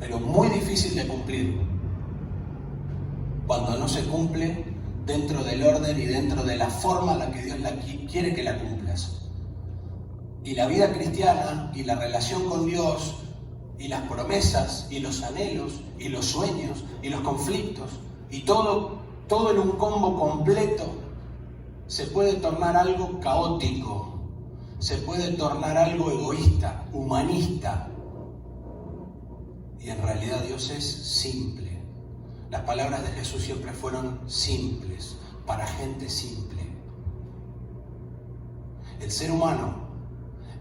pero muy difícil de cumplir cuando no se cumple dentro del orden y dentro de la forma en la que Dios quiere que la cumplas. Y la vida cristiana y la relación con Dios y las promesas y los anhelos y los sueños y los conflictos y todo en un combo completo se puede tornar algo caótico, se puede tornar algo egoísta, humanista. Y en realidad Dios es simple. Las palabras de Jesús siempre fueron simples, para gente simple. El ser humano,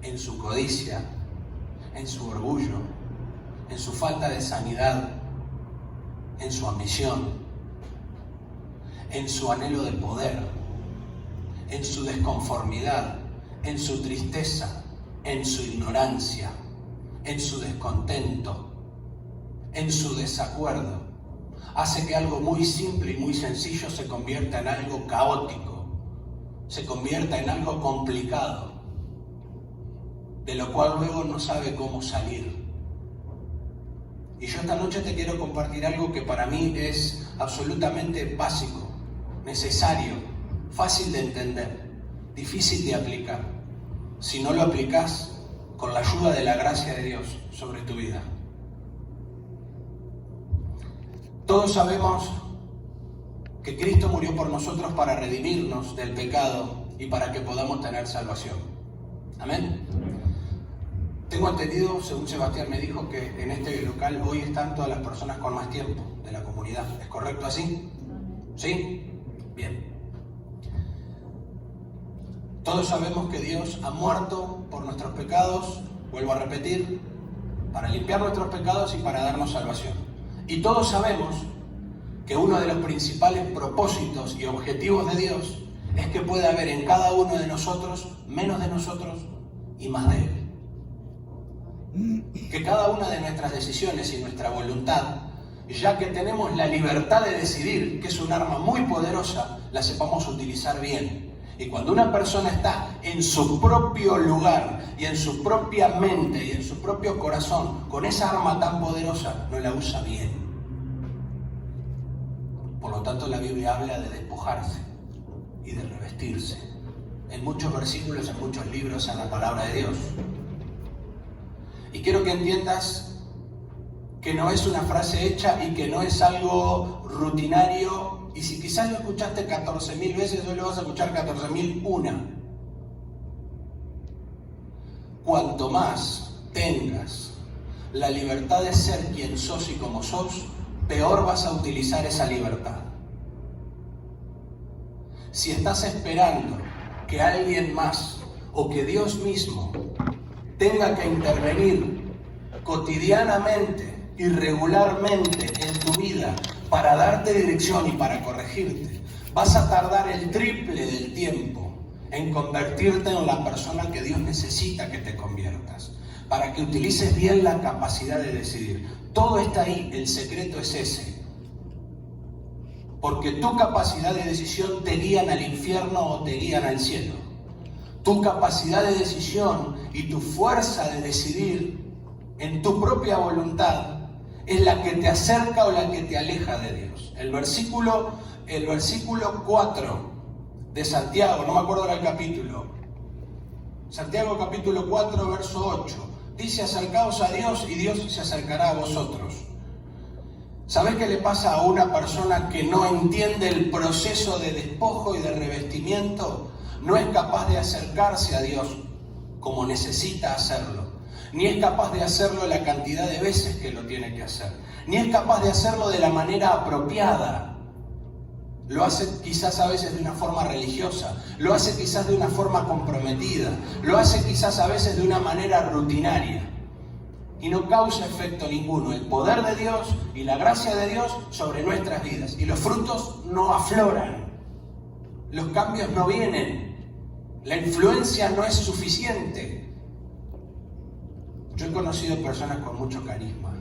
en su codicia, en su orgullo, en su falta de sanidad, en su ambición, en su anhelo de poder, en su desconformidad, en su tristeza, en su ignorancia, en su descontento, en su desacuerdo, hace que algo muy simple y muy sencillo se convierta en algo caótico, se convierta en algo complicado, de lo cual luego no sabe cómo salir. Y yo esta noche te quiero compartir algo que para mí es absolutamente básico, necesario, fácil de entender, difícil de aplicar, si no lo aplicas con la ayuda de la gracia de Dios sobre tu vida. Todos sabemos que Cristo murió por nosotros para redimirnos del pecado y para que podamos tener salvación. ¿Amén? Tengo entendido, según Sebastián me dijo, que en este local hoy están todas las personas con más tiempo de la comunidad. ¿Es correcto así? ¿Sí? Bien. Todos sabemos que Dios ha muerto por nuestros pecados, vuelvo a repetir, para limpiar nuestros pecados y para darnos salvación. Y todos sabemos que uno de los principales propósitos y objetivos de Dios es que pueda haber en cada uno de nosotros menos de nosotros y más de Él. Que cada una de nuestras decisiones y nuestra voluntad, ya que tenemos la libertad de decidir, que es un arma muy poderosa, la sepamos utilizar bien. Y cuando una persona está en su propio lugar y en su propia mente y en su propio corazón con esa arma tan poderosa, no la usa bien. Por lo tanto, la Biblia habla de despojarse y de revestirse. En muchos versículos, en muchos libros, en la palabra de Dios. Y quiero que entiendas que no es una frase hecha y que no es algo rutinario. Y si quizás lo escuchaste 14.000 veces, hoy lo vas a escuchar 14.001. Cuanto más tengas la libertad de ser quien sos y como sos, peor vas a utilizar esa libertad. Si estás esperando que alguien más o que Dios mismo tenga que intervenir cotidianamente y regularmente en tu vida para darte dirección y para corregirte, vas a tardar el triple del tiempo en convertirte en la persona que Dios necesita que te conviertas, para que utilices bien la capacidad de decidir. Todo está ahí, el secreto es ese. Porque tu capacidad de decisión te guían al infierno o te guían al cielo. Tu capacidad de decisión y tu fuerza de decidir en tu propia voluntad es la que te acerca o la que te aleja de Dios. El versículo 4 de Santiago, no me acuerdo del capítulo. Santiago capítulo 4, verso 8. Dice: acercaos a Dios y Dios se acercará a vosotros. ¿Sabés qué le pasa a una persona que no entiende el proceso de despojo y de revestimiento? No es capaz de acercarse a Dios como necesita hacerlo. Ni es capaz de hacerlo la cantidad de veces que lo tiene que hacer. Ni es capaz de hacerlo de la manera apropiada. Lo hace quizás a veces de una forma religiosa. Lo hace quizás de una forma comprometida. Lo hace quizás a veces de una manera rutinaria. Y no causa efecto ninguno. El poder de Dios y la gracia de Dios sobre nuestras vidas. Y los frutos no afloran. Los cambios no vienen. La influencia no es suficiente. Yo he conocido personas con mucho carisma.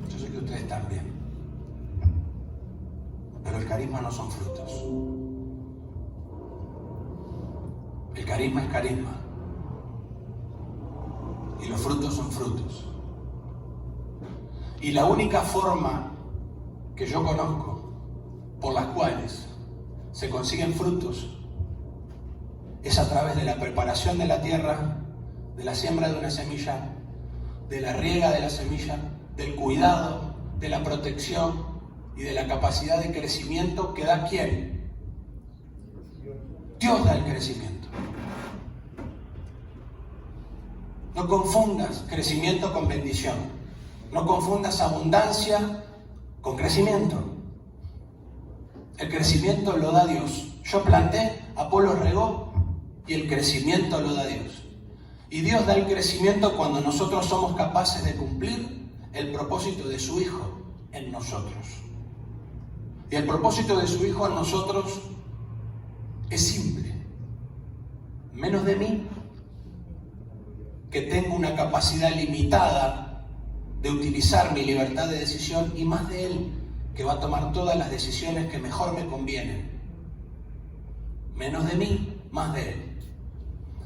Yo sé que ustedes también. Pero el carisma no son frutos. El carisma es carisma. Y los frutos son frutos. Y la única forma que yo conozco por las cuales se consiguen frutos es a través de la preparación de la tierra, de la siembra de una semilla, de la riega de la semilla, del cuidado, de la protección y de la capacidad de crecimiento que da ¿quién? Dios da el crecimiento. No confundas crecimiento con bendición. No confundas abundancia con crecimiento. El crecimiento lo da Dios. Yo planté, Apolo regó y el crecimiento lo da Dios. Y Dios da el crecimiento cuando nosotros somos capaces de cumplir el propósito de su Hijo en nosotros. Y el propósito de su Hijo en nosotros es simple. Menos de mí, que tengo una capacidad limitada de utilizar mi libertad de decisión, y más de Él, que va a tomar todas las decisiones que mejor me convienen. Menos de mí, más de Él.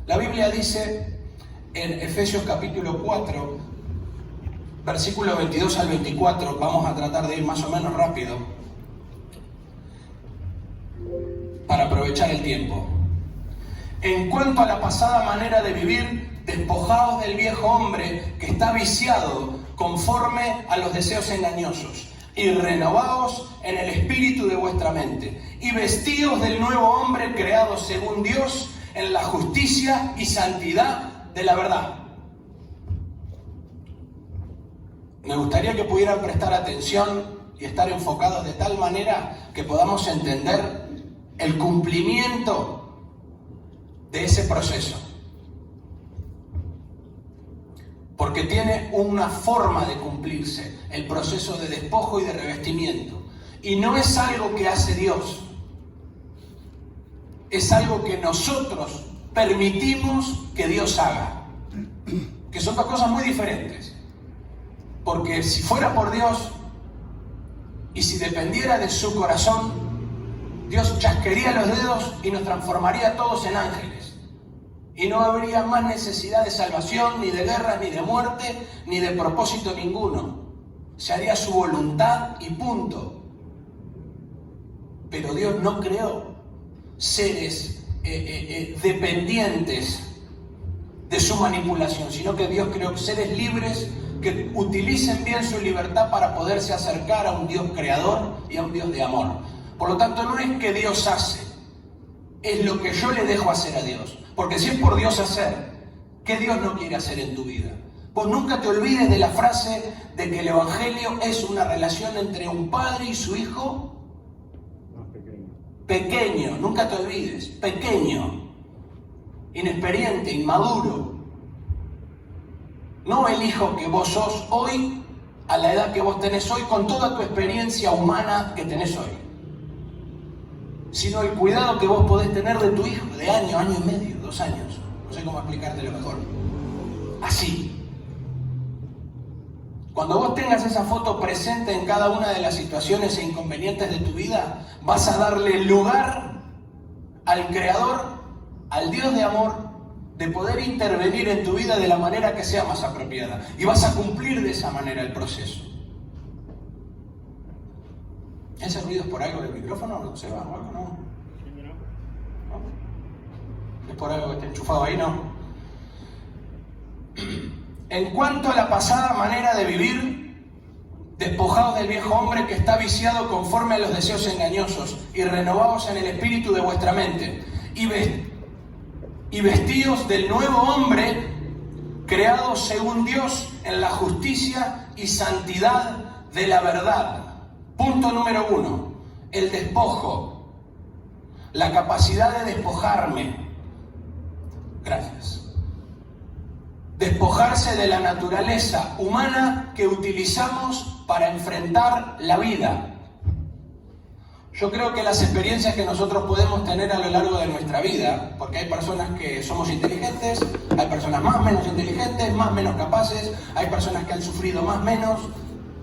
La Biblia dice en Efesios capítulo 4, versículos 22 al 24, vamos a tratar de ir más o menos rápido para aprovechar el tiempo. En cuanto a la pasada manera de vivir, despojaos del viejo hombre que está viciado conforme a los deseos engañosos, y renovaos en el espíritu de vuestra mente, y vestíos del nuevo hombre creado según Dios en la justicia y santidad de la verdad. Me gustaría que pudieran prestar atención y estar enfocados de tal manera que podamos entender el cumplimiento de ese proceso. Porque tiene una forma de cumplirse, el proceso de despojo y de revestimiento. Y no es algo que hace Dios, es algo que nosotros permitimos que Dios haga. Que son dos cosas muy diferentes. Porque si fuera por Dios y si dependiera de su corazón, Dios chasquearía los dedos y nos transformaría a todos en ángeles. Y no habría más necesidad de salvación, ni de guerra, ni de muerte, ni de propósito ninguno. Se haría su voluntad y punto. Pero Dios no creó seres dependientes de su manipulación, sino que Dios creó seres libres que utilicen bien su libertad para poderse acercar a un Dios creador y a un Dios de amor. Por lo tanto, no es que Dios hace, es lo que yo le dejo hacer a Dios. Porque si es por Dios hacer, ¿qué Dios no quiere hacer en tu vida? Vos nunca te olvides de la frase de que el Evangelio es una relación entre un padre y su hijo pequeño. Nunca te olvides, pequeño, inexperiente, inmaduro. No el hijo que vos sos hoy, a la edad que vos tenés hoy, con toda tu experiencia humana que tenés hoy, sino el cuidado que vos podés tener de tu hijo, de año y medio, 2 años. No sé cómo explicártelo mejor. Así. Cuando vos tengas esa foto presente en cada una de las situaciones e inconvenientes de tu vida, vas a darle lugar al Creador, al Dios de amor, de poder intervenir en tu vida de la manera que sea más apropiada. Y vas a cumplir de esa manera el proceso. ¿Ese ruido es por algo del micrófono? ¿No se va o algo? ¿No? ¿Es por algo que está enchufado ahí? No. En cuanto a la pasada manera de vivir, despojaos del viejo hombre que está viciado conforme a los deseos engañosos, y renovaos en el espíritu de vuestra mente, y vestíos del nuevo hombre creado según Dios en la justicia y santidad de la verdad. Punto número 1, el despojo, la capacidad de despojarme. Gracias. Despojarse de la naturaleza humana que utilizamos para enfrentar la vida. Yo creo que las experiencias que nosotros podemos tener a lo largo de nuestra vida, porque hay personas que somos inteligentes, hay personas más menos inteligentes, más menos capaces, hay personas que han sufrido más menos,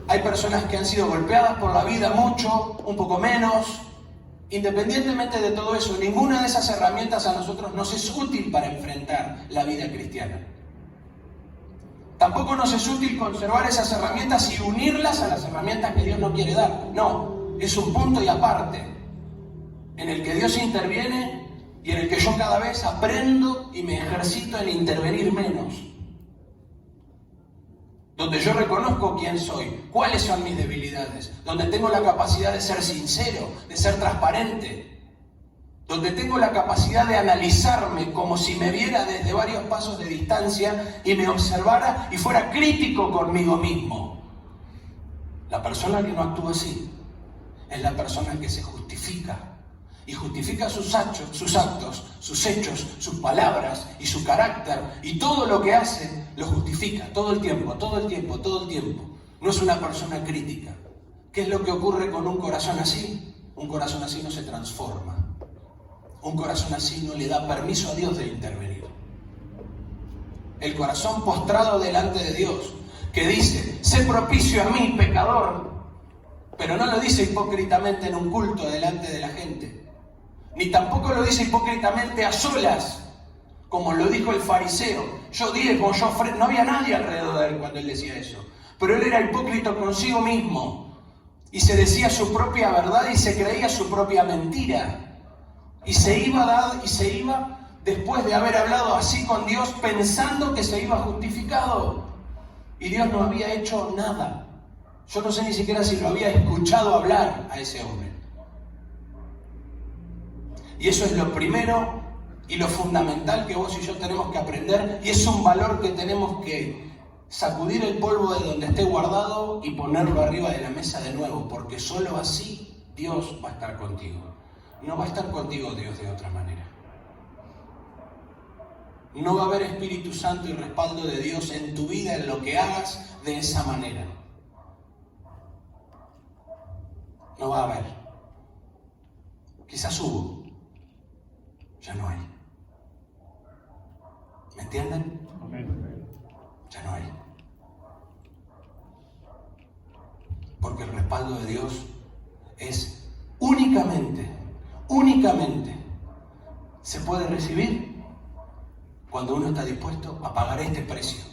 hay personas que han sido golpeadas por la vida mucho, un poco menos. Independientemente de todo eso, ninguna de esas herramientas a nosotros nos es útil para enfrentar la vida cristiana. Tampoco nos es útil conservar esas herramientas y unirlas a las herramientas que Dios no quiere dar. No, es un punto y aparte, en el que Dios interviene y en el que yo cada vez aprendo y me ejercito en intervenir menos. Donde yo reconozco quién soy, cuáles son mis debilidades, donde tengo la capacidad de ser sincero, de ser transparente, donde tengo la capacidad de analizarme como si me viera desde varios pasos de distancia y me observara y fuera crítico conmigo mismo. La persona que no actúa así es la persona que se justifica. Y justifica sus actos, sus hechos, sus palabras y su carácter. Y todo lo que hace lo justifica todo el tiempo, todo el tiempo, todo el tiempo. No es una persona crítica. ¿Qué es lo que ocurre con un corazón así? Un corazón así no se transforma. Un corazón así no le da permiso a Dios de intervenir. El corazón postrado delante de Dios, que dice, sé propicio a mí, pecador, pero no lo dice hipócritamente en un culto delante de la gente. Ni tampoco lo dice hipócritamente a solas, como lo dijo el fariseo. Yo diezmo, yo ofrendo. No había nadie alrededor de él cuando él decía eso. Pero él era hipócrita consigo mismo. Y se decía su propia verdad y se creía su propia mentira. Y se iba después de haber hablado así con Dios, pensando que se iba justificado. Y Dios no había hecho nada. Yo no sé ni siquiera si lo había escuchado hablar a ese hombre. Y eso es lo primero y lo fundamental que vos y yo tenemos que aprender, y es un valor que tenemos que sacudir el polvo de donde esté guardado y ponerlo arriba de la mesa de nuevo, porque solo así Dios va a estar contigo. No va a estar contigo Dios de otra manera. No va a haber Espíritu Santo y respaldo de Dios en tu vida, en lo que hagas, de esa manera. No va a haber. Quizás hubo. Ya no hay. ¿Me entienden? Ya no hay. Porque el respaldo de Dios es únicamente se puede recibir cuando uno está dispuesto a pagar este precio.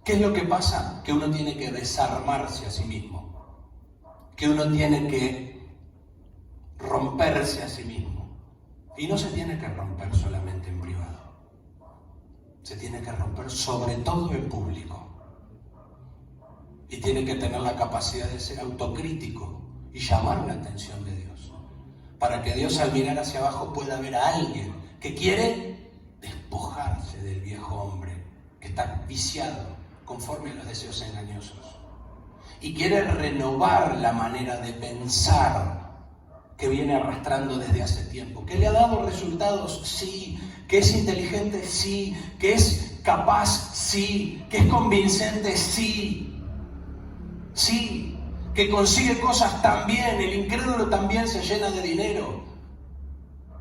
¿Qué es lo que pasa? Que uno tiene que desarmarse a sí mismo. Que uno tiene que romperse a sí mismo. Y no se tiene que romper solamente en privado. Se tiene que romper sobre todo en público. Y tiene que tener la capacidad de ser autocrítico y llamar la atención de Dios. Para que Dios, al mirar hacia abajo, pueda ver a alguien que quiere despojarse del viejo hombre que está viciado conforme a los deseos engañosos. Y quiere renovar la manera de pensar que viene arrastrando desde hace tiempo, que le ha dado resultados, sí, que es inteligente, sí, que es capaz, sí, que es convincente, sí, sí, que consigue cosas también. El incrédulo también se llena de dinero.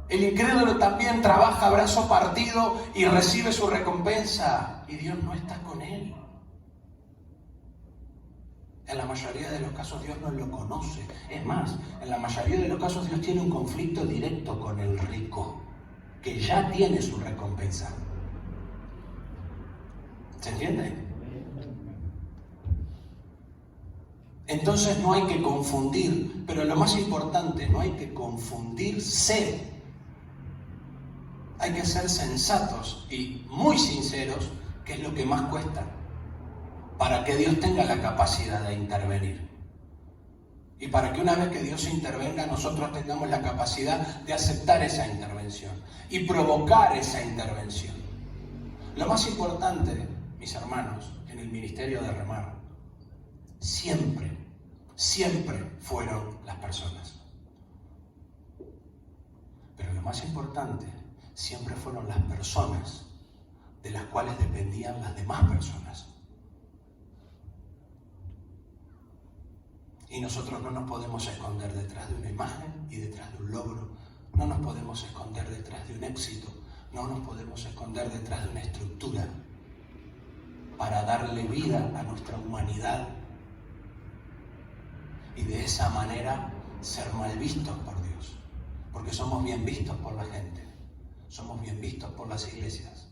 El incrédulo también trabaja a brazo partido y recibe su recompensa, y Dios no está con él. En la mayoría de los casos Dios no lo conoce. Es más, en la mayoría de los casos Dios tiene un conflicto directo con el rico, que ya tiene su recompensa. ¿Se entiende? Entonces no hay que confundir, pero lo más importante, no hay que confundirse. Hay que ser sensatos y muy sinceros, que es lo que más cuesta, para que Dios tenga la capacidad de intervenir. Y para que una vez que Dios intervenga, nosotros tengamos la capacidad de aceptar esa intervención y provocar esa intervención. Lo más importante, mis hermanos, en el ministerio de Remar, siempre fueron las personas. Pero lo más importante, siempre fueron las personas de las cuales dependían las demás personas. Y nosotros no nos podemos esconder detrás de una imagen y detrás de un logro. No nos podemos esconder detrás de un éxito. No nos podemos esconder detrás de una estructura para darle vida a nuestra humanidad y de esa manera ser mal vistos por Dios. Porque somos bien vistos por la gente. Somos bien vistos por las iglesias.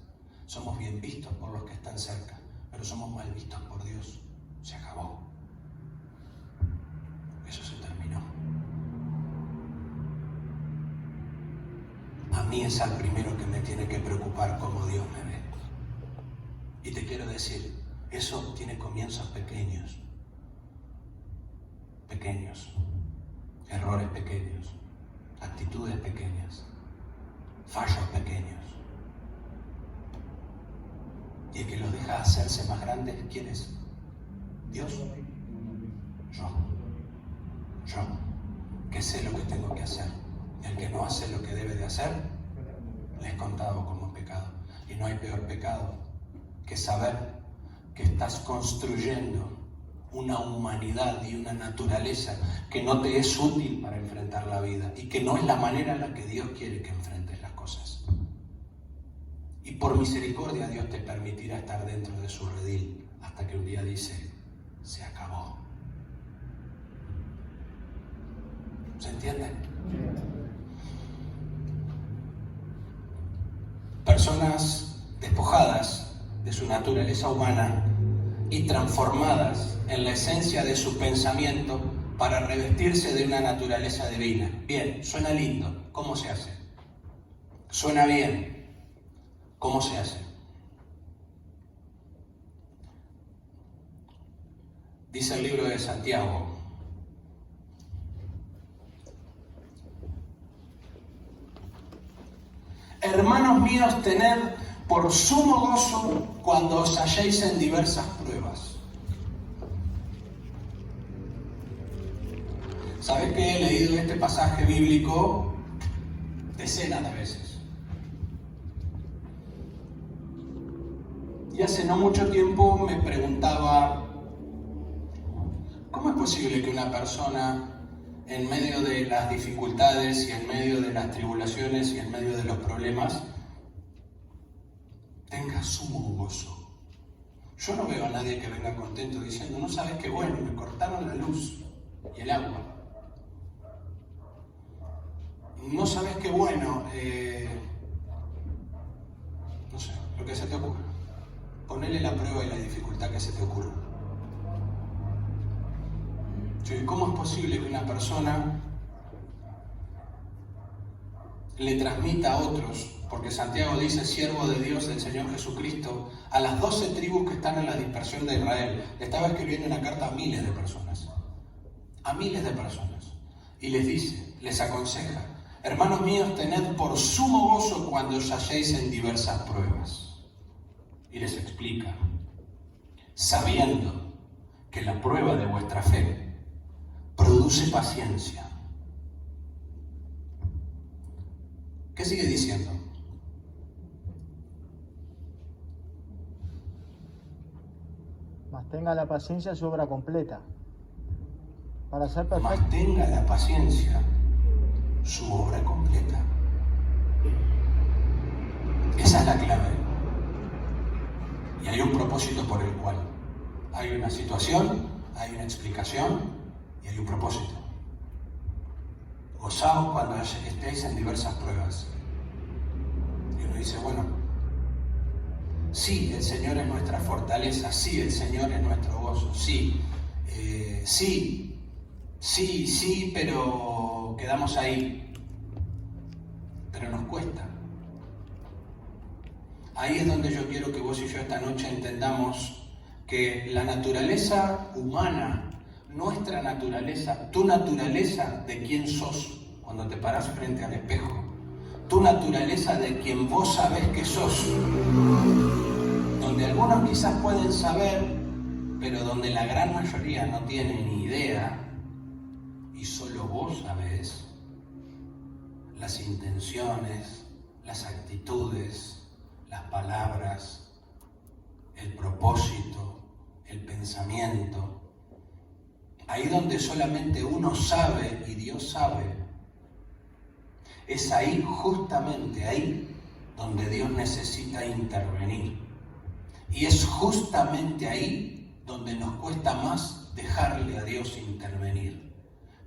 Somos bien vistos por los que están cerca, pero somos mal vistos por Dios. Se acabó. Eso se terminó. A mí es al primero que me tiene que preocupar cómo Dios me ve. Y te quiero decir, eso tiene comienzos pequeños. Pequeños. Errores pequeños. Actitudes pequeñas. Fallos pequeños. Y el que los deja hacerse más grandes, ¿quién es? Dios. Yo, que sé lo que tengo que hacer. El que no hace lo que debe de hacer, le es contado como pecado. Y no hay peor pecado que saber que estás construyendo una humanidad y una naturaleza que no te es útil para enfrentar la vida y que no es la manera en la que Dios quiere que enfrentes las cosas. Y por misericordia Dios te permitirá estar dentro de su redil hasta que un día dice, se acabó. ¿Se entiende? Personas despojadas de su naturaleza humana y transformadas en la esencia de su pensamiento para revestirse de una naturaleza divina. Bien, suena lindo. ¿Cómo se hace? Suena bien. ¿Cómo se hace? Dice el libro de Santiago. Hermanos míos, tened por sumo gozo cuando os halléis en diversas pruebas. ¿Sabes que he leído este pasaje bíblico decenas de veces? Y hace no mucho tiempo me preguntaba, ¿cómo es posible que una persona en medio de las dificultades y en medio de las tribulaciones y en medio de los problemas tenga sumo gozo? Yo no veo a nadie que venga contento diciendo, no sabes qué bueno, me cortaron la luz y el agua. No sabes qué bueno, no sé, lo que se te ocurra. Ponele la prueba y la dificultad que se te ocurra. ¿Y cómo es posible que una persona le transmita a otros, porque Santiago dice, siervo de Dios, del Señor Jesucristo, a las 12 tribus que están en la dispersión de Israel? Le estaba escribiendo una carta a miles de personas. A miles de personas. Y les dice, les aconseja, hermanos míos, tened por sumo gozo cuando os halléis en diversas pruebas. Y les explica, sabiendo que la prueba de vuestra fe produce paciencia. ¿Qué sigue diciendo? Mas tenga la paciencia su obra completa, para ser perfecto. Mas tenga la paciencia su obra completa. Esa es la clave. Y hay un propósito por el cual. Hay una situación, hay una explicación y hay un propósito. Gozaos cuando estéis en diversas pruebas. Y uno dice, bueno, sí, el Señor es nuestra fortaleza, sí, el Señor es nuestro gozo, sí, sí, pero quedamos ahí. Pero nos cuesta. Ahí es donde yo quiero que vos y yo esta noche entendamos que la naturaleza humana, nuestra naturaleza, tu naturaleza de quién sos cuando te parás frente al espejo, tu naturaleza de quien vos sabés que sos, donde algunos quizás pueden saber, pero donde la gran mayoría no tiene ni idea, y solo vos sabés las intenciones, las actitudes, las palabras, el propósito, el pensamiento. Ahí donde solamente uno sabe y Dios sabe, es ahí, justamente ahí, donde Dios necesita intervenir. Y es justamente ahí donde nos cuesta más dejarle a Dios intervenir.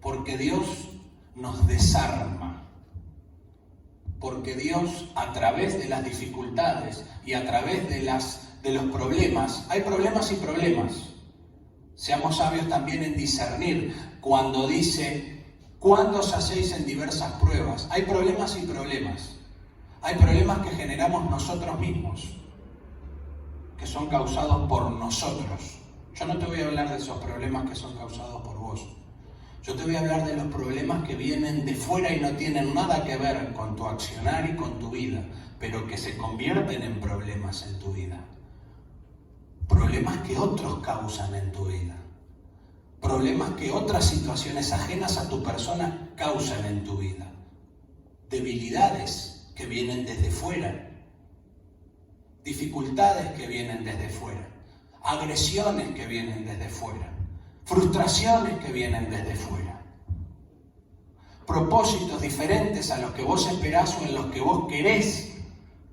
Porque Dios nos desarma porque Dios, a través de las dificultades y a través de los problemas, hay problemas y problemas. Seamos sabios también en discernir cuando dice, cuando os hacéis en diversas pruebas. Hay problemas y problemas. Hay problemas que generamos nosotros mismos, que son causados por nosotros. Yo no te voy a hablar de esos problemas que son causados por vos. Yo te voy a hablar de los problemas que vienen de fuera y no tienen nada que ver con tu accionar y con tu vida, pero que se convierten en problemas en tu vida. Problemas que otros causan en tu vida. Problemas que otras situaciones ajenas a tu persona causan en tu vida. Debilidades que vienen desde fuera. Dificultades que vienen desde fuera. Agresiones que vienen desde fuera. Frustraciones que vienen desde fuera. Propósitos diferentes a los que vos esperás o en los que vos querés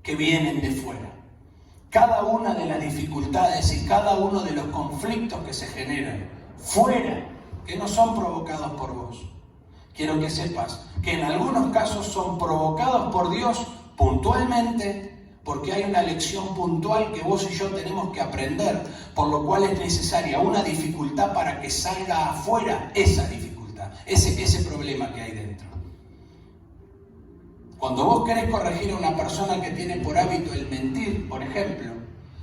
que vienen de fuera. Cada una de las dificultades y cada uno de los conflictos que se generan fuera, que no son provocados por vos. Quiero que sepas que en algunos casos son provocados por Dios puntualmente, porque hay una lección puntual que vos y yo tenemos que aprender, por lo cual es necesaria una dificultad para que salga afuera esa dificultad, ese problema que hay dentro. Cuando vos querés corregir a una persona que tiene por hábito el mentir, por ejemplo,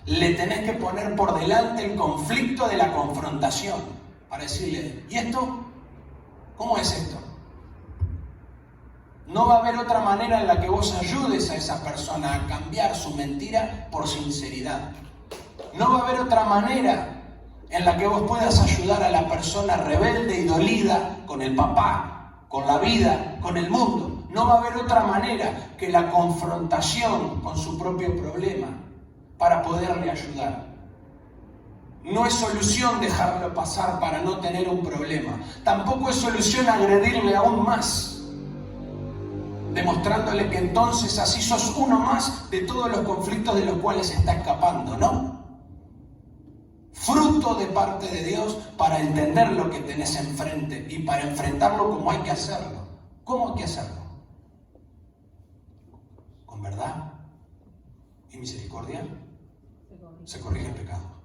le tenés que poner por delante el conflicto de la confrontación, para decirle, ¿y esto? ¿Cómo es esto? No va a haber otra manera en la que vos ayudes a esa persona a cambiar su mentira por sinceridad. No va a haber otra manera en la que vos puedas ayudar a la persona rebelde y dolida con el papá, con la vida, con el mundo. No va a haber otra manera que la confrontación con su propio problema para poderle ayudar. No es solución dejarlo pasar para no tener un problema. Tampoco es solución agredirle aún más, demostrándole que entonces así sos uno más de todos los conflictos de los cuales está escapando, ¿no? Fruto de parte de Dios para entender lo que tenés enfrente y para enfrentarlo como hay que hacerlo. ¿Cómo hay que hacerlo? Con verdad y misericordia se corrige el pecado.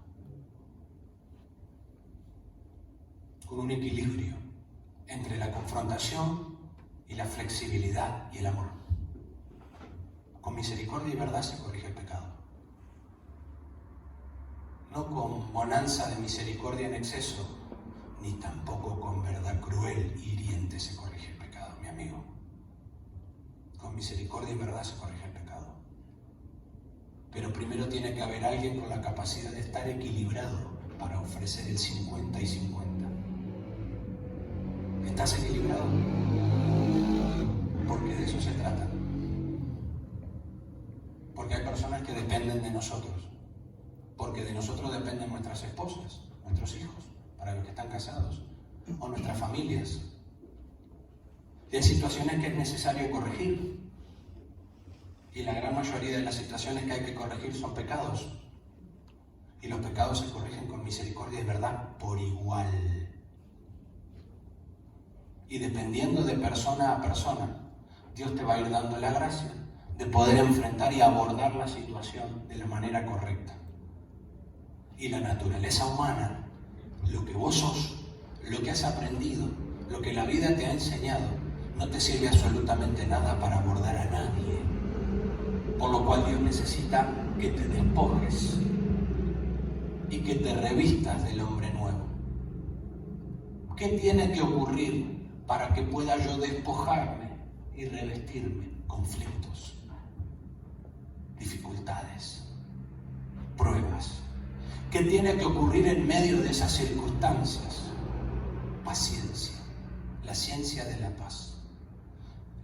Con un equilibrio entre la confrontación y la flexibilidad y el amor. Con misericordia y verdad se corrige el pecado. No con bonanza de misericordia en exceso, ni tampoco con verdad cruel y hiriente se corrige el pecado, mi amigo. Con misericordia y verdad se corrige el pecado. Pero primero tiene que haber alguien con la capacidad de estar equilibrado para ofrecer el 50 y 50. ¿Estás equilibrado? Porque de eso se trata. Porque hay personas que dependen de nosotros. Porque de nosotros dependen nuestras esposas, nuestros hijos, para los que están casados, o nuestras familias. Y hay situaciones que es necesario corregir. Y la gran mayoría de las situaciones que hay que corregir son pecados. Y los pecados se corrigen con misericordia y verdad por igual. Y dependiendo de persona a persona, Dios te va a ir dando la gracia de poder enfrentar y abordar la situación de la manera correcta. Y la naturaleza humana, lo que vos sos, lo que has aprendido, lo que la vida te ha enseñado, no te sirve absolutamente nada para abordar a nadie. Por lo cual Dios necesita que te despojes y que te revistas del hombre nuevo. ¿Qué tiene que ocurrir para que pueda yo despojarme y revestirme? Conflictos, dificultades, pruebas. ¿Qué tiene que ocurrir en medio de esas circunstancias? Paciencia, la ciencia de la paz.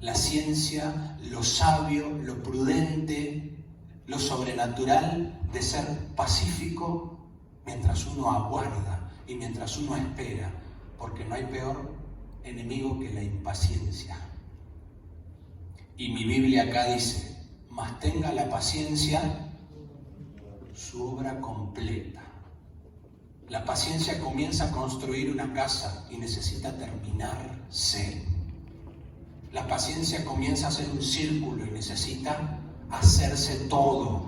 La ciencia, lo sabio, lo prudente, lo sobrenatural de ser pacífico mientras uno aguarda y mientras uno espera, porque no hay peor enemigo que la impaciencia. Y mi Biblia acá dice, mas tenga la paciencia su obra completa. La paciencia comienza a construir una casa y necesita terminarse. La paciencia comienza a ser un círculo y necesita hacerse todo.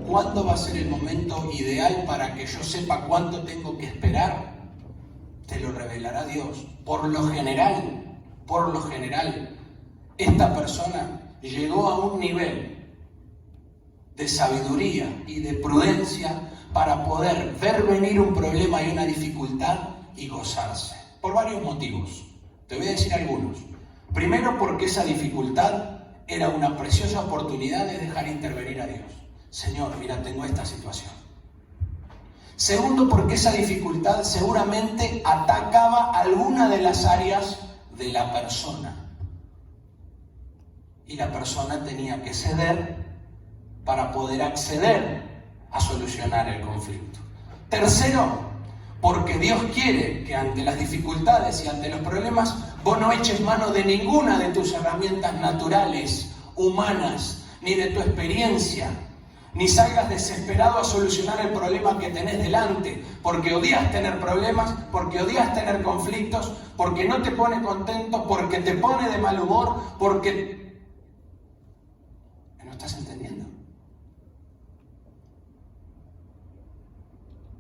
¿Cuándo va a ser el momento ideal para que yo sepa cuánto tengo que esperar? Te lo revelará Dios. Por lo general, esta persona llegó a un nivel de sabiduría y de prudencia para poder ver venir un problema y una dificultad y gozarse. Por varios motivos. Te voy a decir algunos. Primero, porque esa dificultad era una preciosa oportunidad de dejar intervenir a Dios. Señor, mira, tengo esta situación. Segundo, porque esa dificultad seguramente atacaba alguna de las áreas de la persona. Y la persona tenía que ceder para poder acceder a solucionar el conflicto. Tercero, porque Dios quiere que ante las dificultades y ante los problemas vos no eches mano de ninguna de tus herramientas naturales, humanas, ni de tu experiencia, ni salgas desesperado a solucionar el problema que tenés delante, porque odias tener problemas, porque odias tener conflictos, porque no te pone contento, porque te pone de mal humor, porque no estás entendiendo.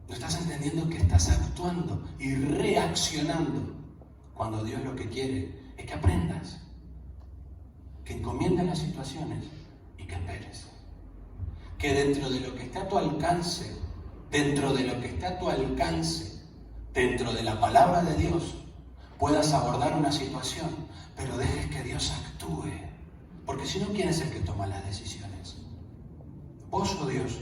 No estás entendiendo que estás actuando y reaccionando cuando Dios lo que quiere es que aprendas, que encomiendes las situaciones y que esperes. Que dentro de lo que está a tu alcance, dentro de la palabra de Dios, puedas abordar una situación, pero dejes que Dios actúe. Porque si no, ¿quién es el que toma las decisiones? ¿Vos o Dios?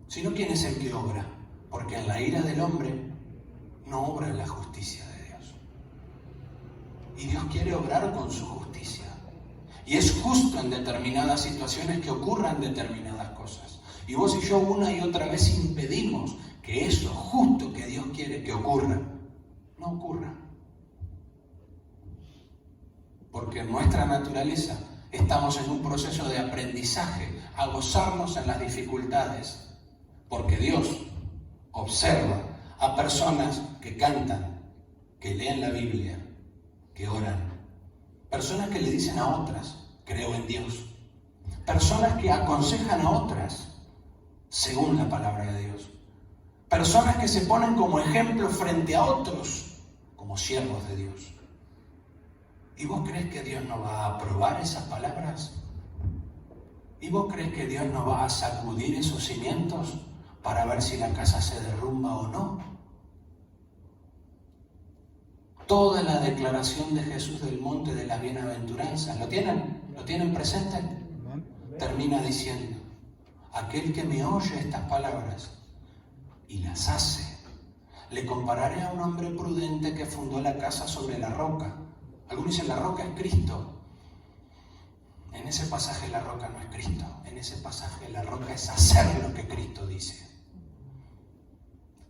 Si no, ¿quién es el que obra? Porque en la ira del hombre no obra la justicia de Dios. Y Dios quiere obrar con su justicia. Y es justo en determinadas situaciones que ocurran determinadas cosas. Y vos y yo una y otra vez impedimos que eso justo que Dios quiere que ocurra, no ocurra. Porque en nuestra naturaleza estamos en un proceso de aprendizaje, a gozarnos en las dificultades. Porque Dios observa a personas que cantan, que leen la Biblia, que oran. Personas que le dicen a otras, creo en Dios. Personas que aconsejan a otras, según la palabra de Dios. Personas que se ponen como ejemplo frente a otros, como siervos de Dios. ¿Y vos crees que Dios no va a aprobar esas palabras? ¿Y vos crees que Dios no va a sacudir esos cimientos para ver si la casa se derrumba o no? Toda la declaración de Jesús del monte de las bienaventuranzas, ¿lo tienen? ¿Lo tienen presente? Termina diciendo, aquel que me oye estas palabras y las hace, le compararé a un hombre prudente que fundó la casa sobre la roca. Algunos dicen la roca es Cristo. En ese pasaje la roca no es Cristo. En ese pasaje la roca es hacer lo que Cristo dice.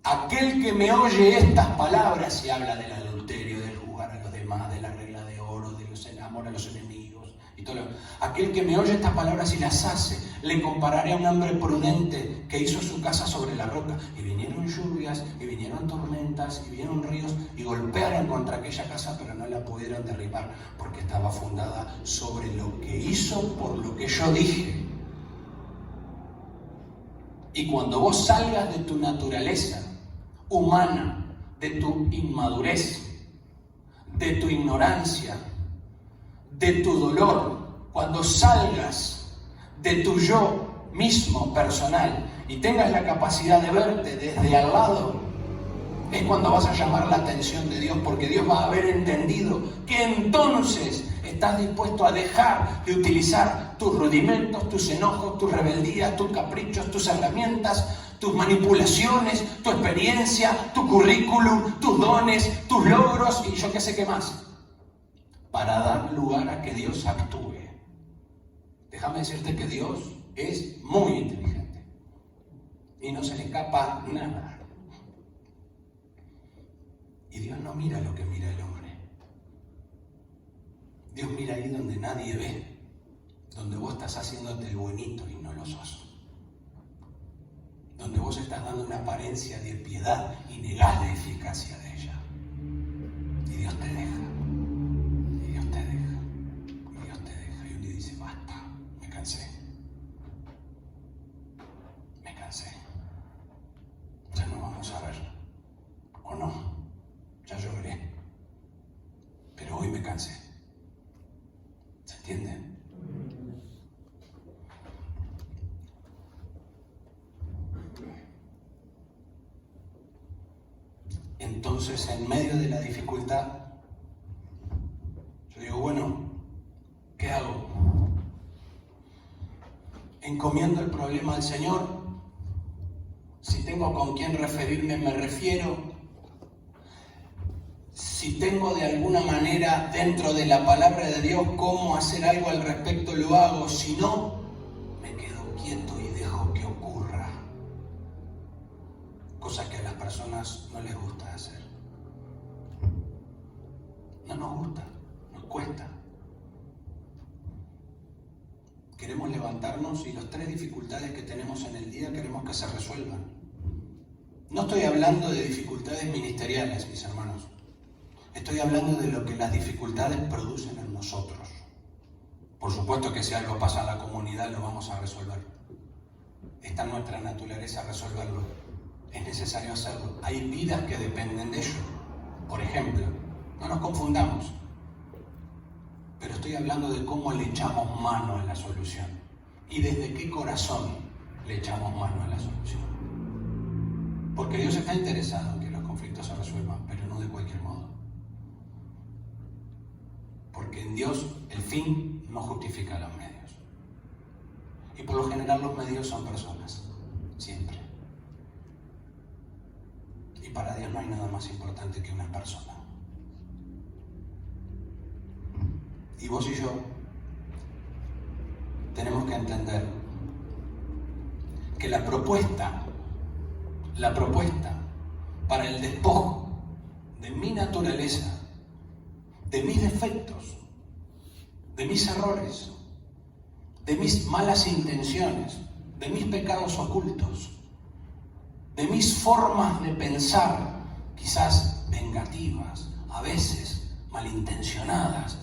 Aquel que me oye estas palabras, y habla del adulterio, del juzgar a los demás, de la regla de oro, del amor a los enemigos, y todo aquel que me oye estas palabras y las hace, le compararé a un hombre prudente que hizo su casa sobre la roca. Y vinieron lluvias, y vinieron tormentas, y vinieron ríos, y golpearon contra aquella casa, pero no la pudieron derribar, porque estaba fundada sobre lo que hizo por lo que yo dije. Y cuando vos salgas de tu naturaleza humana, de tu inmadurez, de tu ignorancia, de tu dolor, cuando salgas de tu yo mismo personal y tengas la capacidad de verte desde al lado, es cuando vas a llamar la atención de Dios, porque Dios va a haber entendido que entonces estás dispuesto a dejar de utilizar tus rudimentos, tus enojos, tus rebeldías, tus caprichos, tus herramientas, tus manipulaciones, tu experiencia, tu currículum, tus dones, tus logros y yo qué sé qué más, para dar lugar a que Dios actúe. Déjame decirte que Dios es muy inteligente y no se le escapa nada. Y Dios no mira lo que mira el hombre. Dios mira ahí donde nadie ve, donde vos estás haciéndote el buenito y no lo sos. Donde vos estás dando una apariencia de piedad y negás la eficacia de ella. Dios te deja. Y Dios te deja. Y Dios te deja. Y un día dice, basta, me cansé. Me cansé. Ya no vamos a ver. O no, ya lloré. Pero hoy me cansé. ¿Se entiende? Entonces, en medio de la dificultad, yo digo, bueno, ¿qué hago? Encomiendo el problema al Señor. Si tengo con quién referirme, me refiero. Si tengo de alguna manera dentro de la palabra de Dios cómo hacer algo al respecto, lo hago. Si no, me quedo quieto y dejo que ocurra. Cosa que a las personas no les gusta hacer. No nos gusta, nos cuesta. Queremos levantarnos y las 3 dificultades que tenemos en el día queremos que se resuelvan. No estoy hablando de dificultades ministeriales, mis hermanos. Estoy hablando de lo que las dificultades producen en nosotros. Por supuesto que si algo pasa en la comunidad lo vamos a resolver. Está en nuestra naturaleza resolverlo. Es necesario hacerlo. Hay vidas que dependen de ello. Por ejemplo, no nos confundamos. Pero estoy hablando de cómo le echamos mano a la solución. Y desde qué corazón le echamos mano a la solución. Porque Dios está interesado en que los conflictos se resuelvan, pero no de cualquier modo. Porque en Dios el fin no justifica los medios. Y por lo general los medios son personas, siempre. Y para Dios no hay nada más importante que una persona. Y vos y yo tenemos que entender que la propuesta para el despojo de mi naturaleza, de mis defectos, de mis errores, de mis malas intenciones, de mis pecados ocultos, de mis formas de pensar, quizás vengativas, a veces malintencionadas,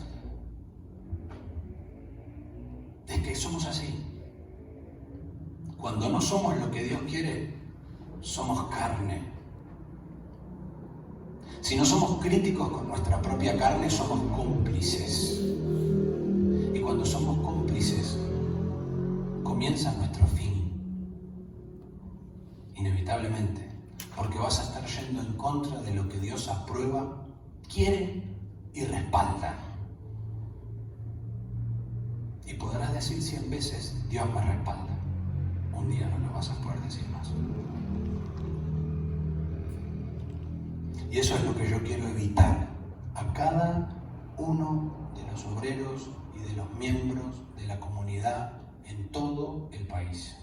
de que somos así. Cuando no somos lo que Dios quiere, somos carne. Si no somos críticos con nuestra propia carne, somos cómplices. Y cuando somos cómplices, comienza nuestro fin. Inevitablemente. Porque vas a estar yendo en contra de lo que Dios aprueba, quiere y respalda. Y podrás decir 100 veces, Dios me respalda. Un día no lo vas a poder decir más. Y eso es lo que yo quiero evitar a cada uno de los obreros y de los miembros de la comunidad en todo el país.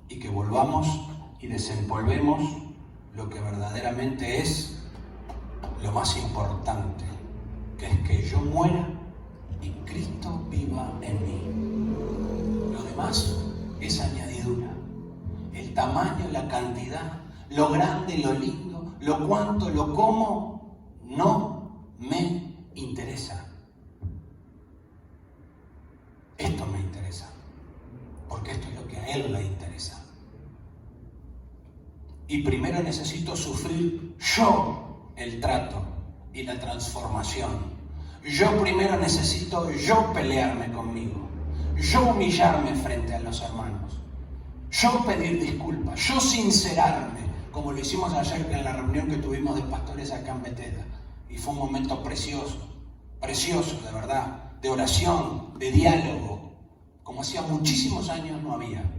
Y que volvamos y desempolvemos lo que verdaderamente es lo más importante, que es que yo muera y Cristo viva en mí. Lo demás es añadidura. El tamaño, la cantidad, lo grande, lo lindo, lo cuánto, lo cómo, no me interesa. Esto me interesa, porque esto es lo que a Él le interesa. Y primero necesito sufrir yo el trato y la transformación. Yo primero necesito yo pelearme conmigo, yo humillarme frente a los hermanos, yo pedir disculpas, yo sincerarme, como lo hicimos ayer en la reunión que tuvimos de pastores acá en Bethesda. Y fue un momento precioso, precioso de verdad, de oración, de diálogo, como hacía muchísimos años no había,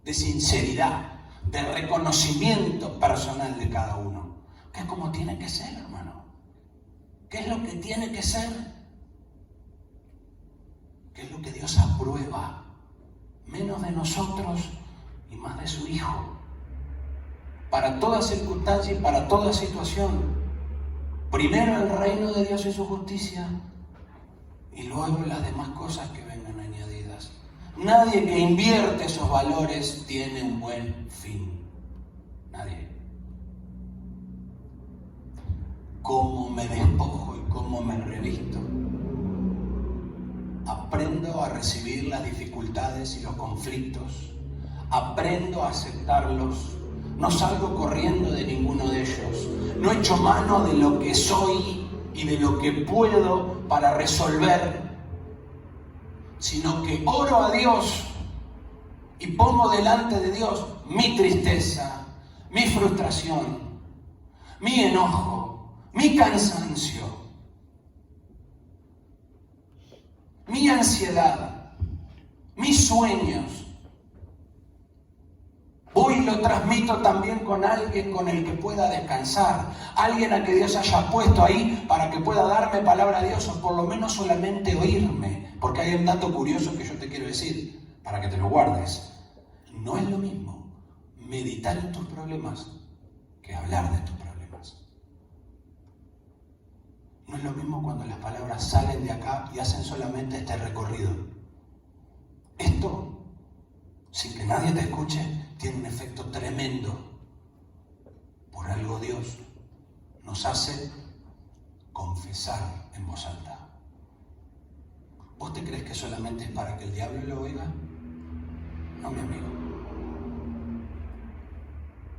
de sinceridad, de reconocimiento personal de cada uno, que es como tiene que ser, hermano. ¿Qué es lo que tiene que ser? ¿Qué es lo que Dios aprueba? Menos de nosotros y más de su Hijo. Para toda circunstancia y para toda situación. Primero el reino de Dios y su justicia, y luego las demás cosas que vengan añadidas. Nadie que invierte esos valores tiene un buen fin. Nadie. ¿Cómo me despojo y cómo me revisto. Aprendo a recibir las dificultades y los conflictos. Aprendo a aceptarlos. No salgo corriendo de ninguno de ellos. No echo mano de lo que soy y de lo que puedo para resolver, sino que oro a Dios y pongo delante de Dios mi tristeza, mi frustración, mi enojo, mi cansancio, mi ansiedad, mis sueños. Voy y lo transmito también con alguien con el que pueda descansar, alguien a que Dios haya puesto ahí para que pueda darme palabra de Dios o por lo menos solamente oírme. Porque hay un dato curioso que yo te quiero decir, para que te lo guardes. No es lo mismo meditar en tus problemas que hablar de tus problemas. No es lo mismo cuando las palabras salen de acá y hacen solamente este recorrido. Esto, sin que nadie te escuche, tiene un efecto tremendo. Por algo Dios nos hace confesar en voz alta. ¿Vos te crees que solamente es para que el diablo lo oiga? No, mi amigo.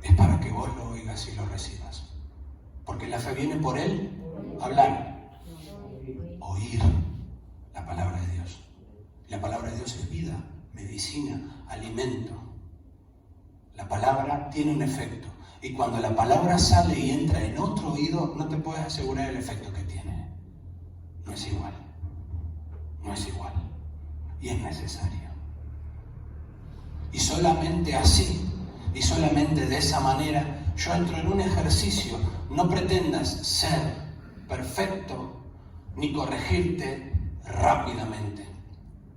Es para que vos lo oigas y lo recibas. Porque la fe viene por él, hablar, oír la palabra de Dios. La palabra de Dios es vida, medicina, alimento. La palabra tiene un efecto. Y cuando la palabra sale y entra en otro oído, no te puedes asegurar el efecto que tiene. No es igual. No es igual. Y es necesario. Y solamente así, y solamente de esa manera, yo entro en un ejercicio. No pretendas ser perfecto, ni corregirte rápidamente.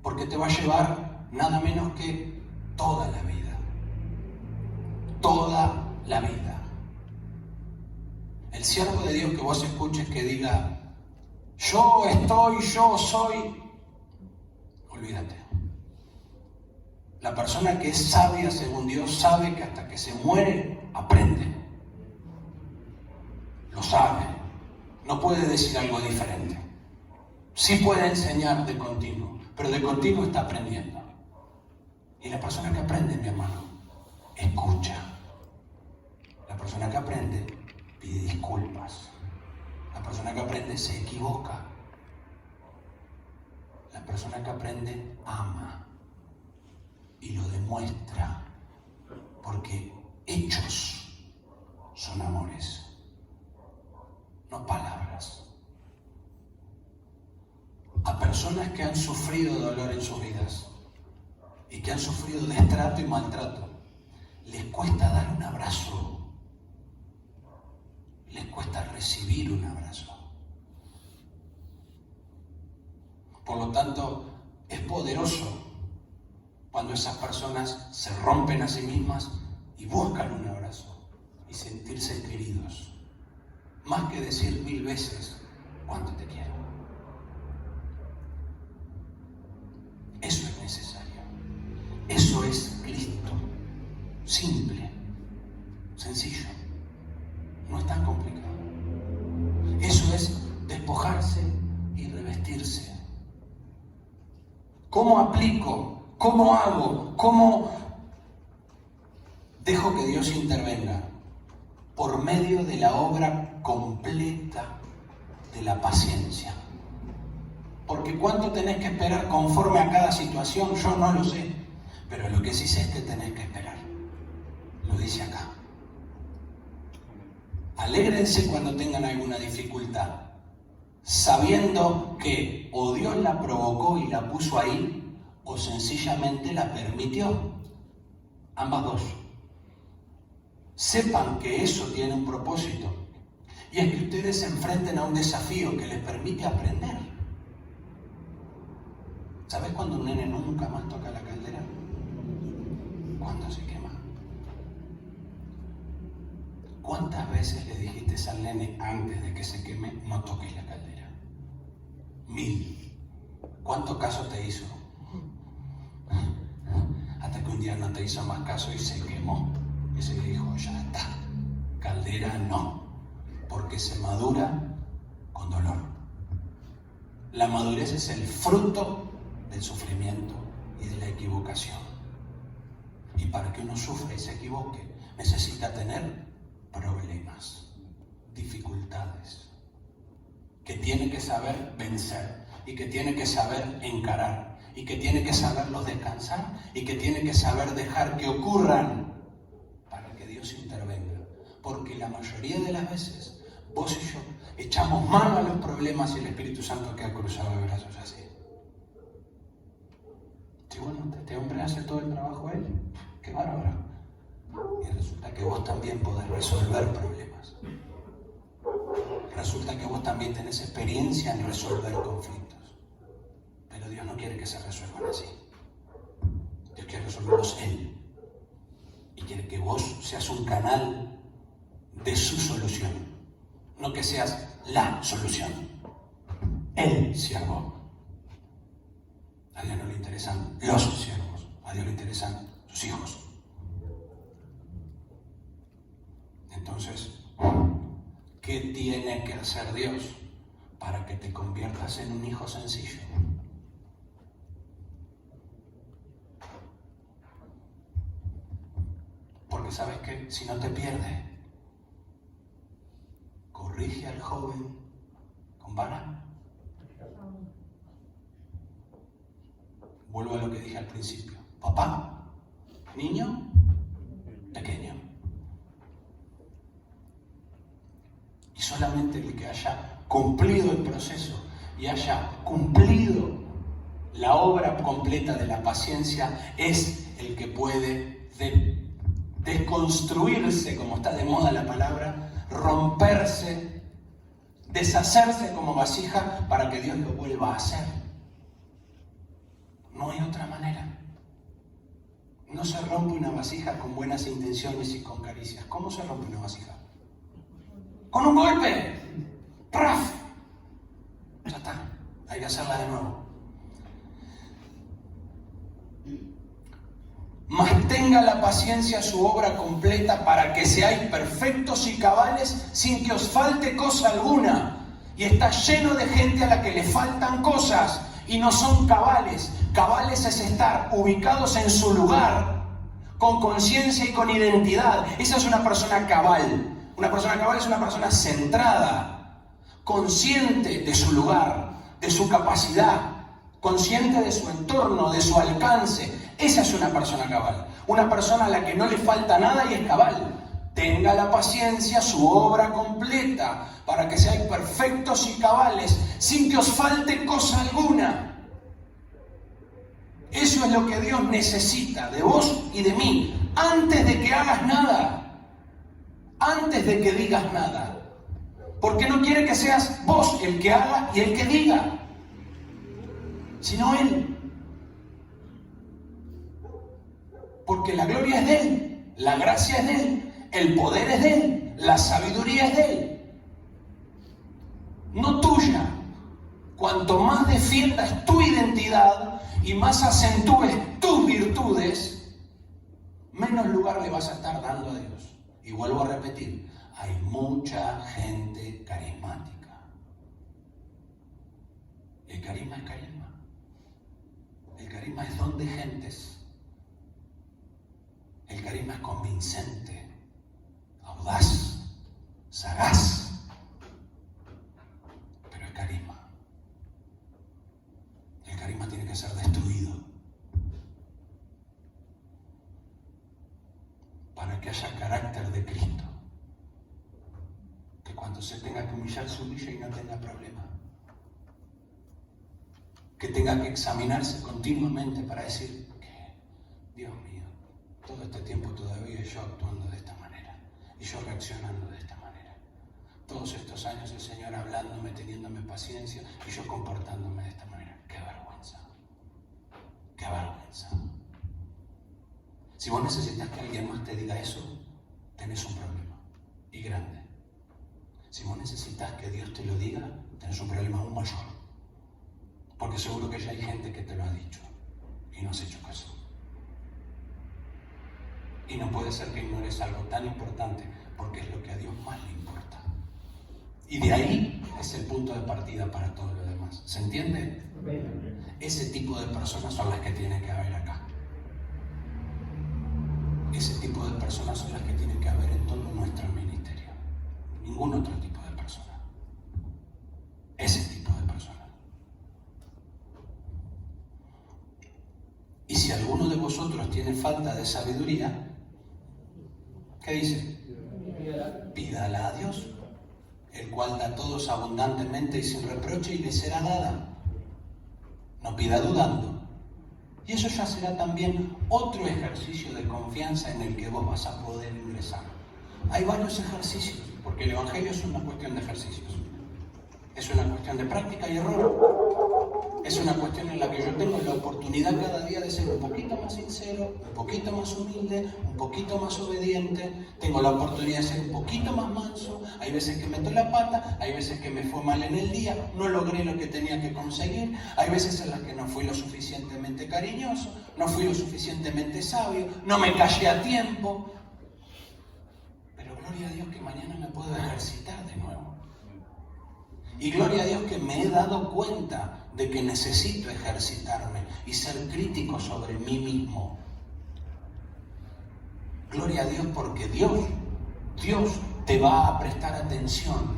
Porque te va a llevar nada menos que toda la vida. Toda la vida. El siervo de Dios que vos escuches que diga, yo estoy, yo soy, olvídate. La persona que es sabia según Dios sabe que hasta que se muere, aprende. Lo sabe. No puede decir algo diferente. Sí puede enseñar de continuo, pero de continuo está aprendiendo. Y la persona que aprende, mi hermano, escucha. La persona que aprende pide disculpas. La persona que aprende se equivoca. La persona que aprende ama y lo demuestra, porque hechos son amores, no palabras. A personas que han sufrido dolor en sus vidas y que han sufrido destrato y maltrato, les cuesta dar un abrazo. Les cuesta recibir un abrazo. Por lo tanto, es poderoso cuando esas personas se rompen a sí mismas y buscan un abrazo y sentirse queridos. Más que decir 1000 veces cuánto te quiero. Eso es necesario. Eso es Cristo. Simple, sencillo. No es tan complicado. Eso es despojarse y revestirse. ¿Cómo aplico? ¿Cómo hago? ¿Cómo dejo que Dios intervenga? Por medio de la obra completa de la paciencia. Porque ¿cuánto tenés que esperar conforme a cada situación? Yo no lo sé. Pero lo que sí sé es que tenés que esperar. Lo dice acá. Alégrense cuando tengan alguna dificultad, sabiendo que o Dios la provocó y la puso ahí, o sencillamente la permitió. Ambas dos. Sepan que eso tiene un propósito, y es que ustedes se enfrenten a un desafío que les permite aprender. ¿Sabes cuando un nene nunca más toca la caldera? Cuando se quema. ¿Cuántas veces le dijiste al nene antes de que se queme, no toques la caldera? 1000. ¿Cuánto caso te hizo? Hasta que un día no te hizo más caso y se quemó. Y se dijo, ya está, caldera no. Porque se madura dolor. La madurez es el fruto del sufrimiento y de la equivocación. Y para que uno sufra y se equivoque, necesita tener problemas, dificultades, que tiene que saber vencer y que tiene que saber encarar y que tiene que saberlos descansar y que tiene que saber dejar que ocurran para que Dios intervenga. Porque la mayoría de las veces, vos y yo echamos mano a los problemas y el Espíritu Santo queda cruzado de brazos así. Sí, bueno, este hombre hace todo el trabajo él, qué bárbaro. Y resulta que vos también podés resolver problemas. Resulta que vos también tenés experiencia en resolver conflictos. Pero Dios no quiere que se resuelvan así. Dios quiere resolverlos Él. Y quiere que vos seas un canal de su solución. No que seas la solución. El siervo. A Dios no le interesan los siervos. A Dios le interesan sus hijos. Entonces, ¿qué tiene que hacer Dios para que te conviertas en un hijo sencillo? Porque ¿sabes qué? Si no te pierdes, corrige al joven con vara. Vuelvo a lo que dije al principio. Papá, niño, pequeño. Y solamente el que haya cumplido el proceso y haya cumplido la obra completa de la paciencia es el que puede desconstruirse, como está de moda la palabra, romperse, deshacerse como vasija para que Dios lo vuelva a hacer. No hay otra manera. No se rompe una vasija con buenas intenciones y con caricias. ¿Cómo se rompe una vasija? ¡Con un golpe! ¡Praf! Ya está. Hay que hacerla de nuevo. Mas tenga la paciencia su obra completa para que seáis perfectos y cabales sin que os falte cosa alguna. Y está lleno de gente a la que le faltan cosas y no son cabales. Cabales es estar ubicados en su lugar, con conciencia y con identidad. Esa es una persona cabal. Una persona cabal es una persona centrada, consciente de su lugar, de su capacidad, consciente de su entorno, de su alcance. Esa es una persona cabal. Una persona a la que no le falta nada y es cabal. Tenga la paciencia, su obra completa, para que seáis perfectos y cabales, sin que os falte cosa alguna. Eso es lo que Dios necesita de vos y de mí, antes de que hagas nada. Antes de que digas nada. Porque no quiere que seas vos el que haga y el que diga, sino Él. Porque la gloria es de Él, la gracia es de Él, el poder es de Él, la sabiduría es de Él. No tuya. Cuanto más defiendas tu identidad y más acentúes tus virtudes, menos lugar le vas a estar dando a Dios. Y vuelvo a repetir, hay mucha gente carismática. El carisma es carisma. El carisma es don de gentes. El carisma es convincente, audaz, sagaz. Pero es carisma. El carisma tiene que ser destruido para que haya carácter de Cristo. Que cuando se tenga que humillar, se humille y no tenga problema. Que tenga que examinarse continuamente para decir que, Dios mío, todo este tiempo todavía yo actuando de esta manera y yo reaccionando de esta manera. Todos estos años el Señor hablándome, teniéndome paciencia y yo comportándome de esta manera. ¡Qué vergüenza! ¡Qué vergüenza! Si vos necesitas que alguien más te diga eso, tenés un problema, y grande. Si vos necesitas que Dios te lo diga, tenés un problema aún mayor. Porque seguro que ya hay gente que te lo ha dicho y no has hecho caso. Y no puede ser que ignores algo tan importante, porque es lo que a Dios más le importa. Y de ahí es el punto de partida para todo lo demás. ¿Se entiende? Ese tipo de personas son las que tiene que haber acá. Ese tipo de personas son las que tienen que haber en todo nuestro ministerio. Ningún otro tipo de persona. Ese tipo de persona. Y si alguno de vosotros tiene falta de sabiduría, ¿qué dice? Pídala a Dios, el cual da a todos abundantemente y sin reproche, y le será dada. No pida dudando. Y eso ya será también otro ejercicio de confianza en el que vos vas a poder ingresar. Hay varios ejercicios, porque el Evangelio es una cuestión de ejercicios. Es una cuestión de práctica y error. Es una cuestión en la que yo tengo la oportunidad cada día de ser un poquito más sincero, un poquito más humilde, un poquito más obediente. Tengo la oportunidad de ser un poquito más manso. Hay veces que meto la pata, hay veces que me fue mal en el día, no logré lo que tenía que conseguir. Hay veces en las que no fui lo suficientemente cariñoso, no fui lo suficientemente sabio, no me callé a tiempo. Pero gloria a Dios que mañana me puedo ejercitar de nuevo. Y gloria a Dios que me he dado cuenta de que necesito ejercitarme y ser crítico sobre mí mismo. Gloria a Dios porque Dios te va a prestar atención.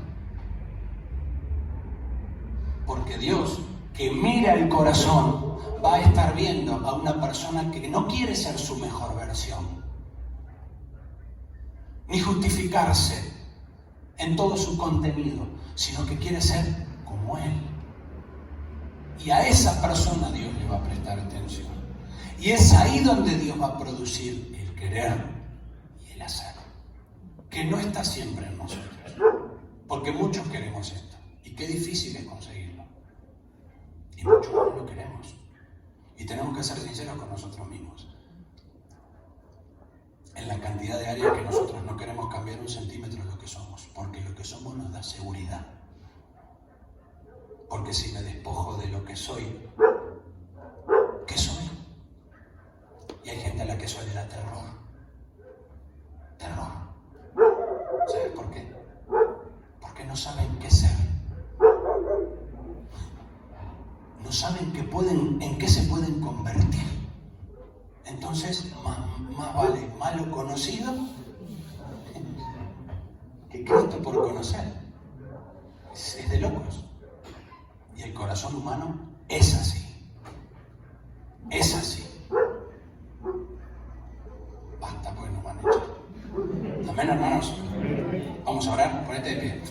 Porque Dios, que mira el corazón, va a estar viendo a una persona que no quiere ser su mejor versión, ni justificarse en todo su contenido, sino que quiere ser como Él. Y a esa persona Dios le va a prestar atención. Y es ahí donde Dios va a producir el querer y el hacer, que no está siempre en nosotros, porque muchos queremos esto, y qué difícil es conseguirlo. Y muchos no lo queremos. Y tenemos que ser sinceros con nosotros mismos. En la cantidad de áreas que nosotros no queremos cambiar un centímetro de lo que somos, porque lo que somos nos da seguridad. Porque si me despojo de lo que soy, ¿qué soy? Y hay gente a la que eso le da terror. Terror. ¿Sabes por qué? Porque no saben qué ser. No saben en qué se pueden convertir. Entonces, más vale malo conocido que Cristo por conocer. Es de locos. Y el corazón humano es así. Es así. Basta, pues nos van a echar. Amén, hermanos. Vamos a orar. Ponete de pie.